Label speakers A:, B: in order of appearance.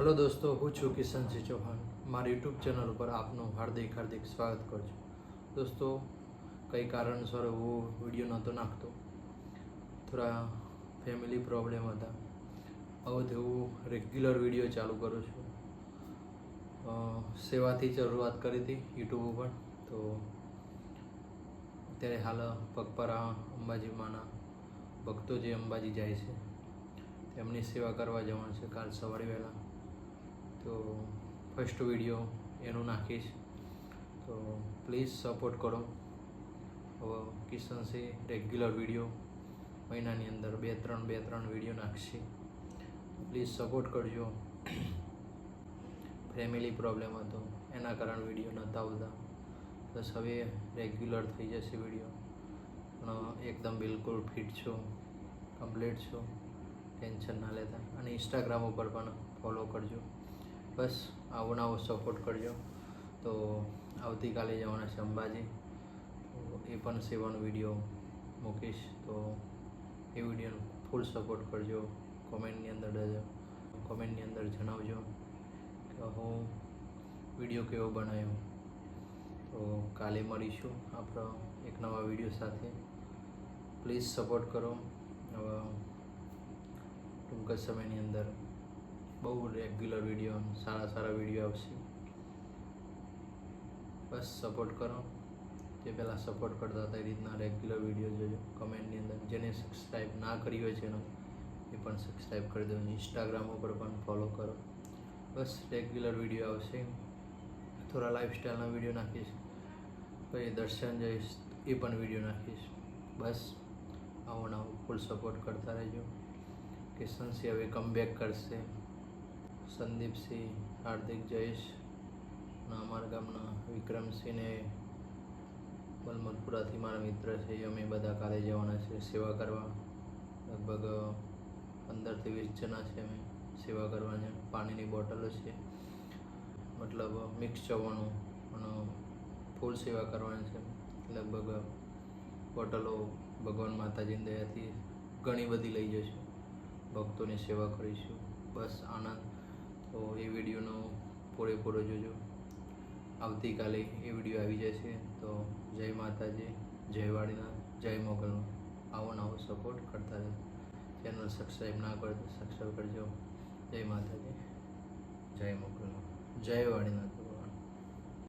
A: Hello दोस्तों, હું છું કિશનસિંહ ચૌહાણ. મારી યુટ્યુબ ચેનલ ઉપર આપનું હાર્દિક સ્વાગત કરું છું. દોસ્તો, કંઈ કારણસર હું વિડીયો નહોતો નાખતો. થોડા ફેમિલી પ્રોબ્લેમ હતા. હવેથી હું રેગ્યુલર વિડીયો ચાલુ કરું છું. સેવાથી શરૂઆત કરી હતી યુટ્યુબ ઉપર. તો અત્યારે હાલ પગપાળા અંબાજી માના ભક્તો જે અંબાજી જાય છે તેમની સેવા કરવા જવાનું છે કાલ સવારે વહેલા. તો ફર્સ્ટ વિડીયો એનું નાખીશ, તો પ્લીઝ સપોર્ટ કરો. હવે કિશનસિંહ રેગ્યુલર વિડીયો મહિનાની અંદર બે ત્રણ વિડીયો નાખશે. પ્લીઝ સપોર્ટ કરજો. ફેમિલી પ્રોબ્લેમ હતો એના કારણે વિડીયો નહોતા આવતા. બસ હવે રેગ્યુલર થઈ જશે વિડીયો. પણ એકદમ બિલકુલ ફિટ છો, કમ્પ્લીટ છો, ટેન્શન ના લેતા. અને ઇન્સ્ટાગ્રામ ઉપર પણ ફોલો કરજો. બસ આવો નવો સપોર્ટ કરજો. તો આવતીકાલે જવાના છે અંબાજી, તો એ પણ સેવાનો વિડીયો મૂકીશ. તો એ વિડીયોનો ફૂલ સપોર્ટ કરજો. કોમેન્ટની અંદર જણાવજો કે હું વિડીયો કેવો બનાવ્યો. તો કાલે મળીશું આપણો એક નવા વિડીયો સાથે. પ્લીઝ સપોર્ટ કરો. હવે ટૂંક જ સમયની અંદર બહુ રેગ્યુલર વિડીયો, સારા વિડીયો આવશે. બસ સપોર્ટ કરો. જે પહેલાં સપોર્ટ કરતા હતા એ રીતના રેગ્યુલર વિડીયો જોજો. કમેન્ટની અંદર જેને સબસ્ક્રાઈબ ના કરી હોય ચેનલ એ પણ સબસ્ક્રાઈબ કરી દો. ઇન્સ્ટાગ્રામ ઉપર પણ ફોલો કરો. બસ રેગ્યુલર વિડીયો આવશે. થોડા લાઈફસ્ટાઈલના વિડીયો નાખીશ, પછી દર્શન જઈશ એ પણ વિડીયો નાખીશ. બસ આવો નવો ફૂલ સપોર્ટ કરતા રહેજો. કિશનસિંહ હવે કમબેક કરશે. સંદીપસિંહ, હાર્દિક, જયેશ અને અમારા ગામના વિક્રમસિંહને બલમતપુરાથી મારા મિત્ર છે, અમે બધા કાલે જવાના છે સેવા કરવા. લગભગ 15થી 20 જણા છે અમે સેવા કરવાના. પાણીની બોટલો છે, મતલબ મિક્સ જવાનું અને ફૂલ સેવા કરવાની છે. લગભગ બોટલો ભગવાન માતાજીની દયાથી ઘણી બધી લઈ જશું. ભક્તોની સેવા કરીશું. બસ આનંદ. તો એ વિડીયોનો પૂરેપૂરો જોજો. આવતીકાલે એ વિડીયો આવી જશે. તો જય માતાજી, જય વાડીનાથ, જય મોગલનો. આવો નવો સપોર્ટ કરતા રહે. ચેનલ સબસ્ક્રાઈબ ના કરો તો સબસ્ક્રાઈબ કરજો. જય માતાજી, જય મોગલનો, જય વાડીનાથ.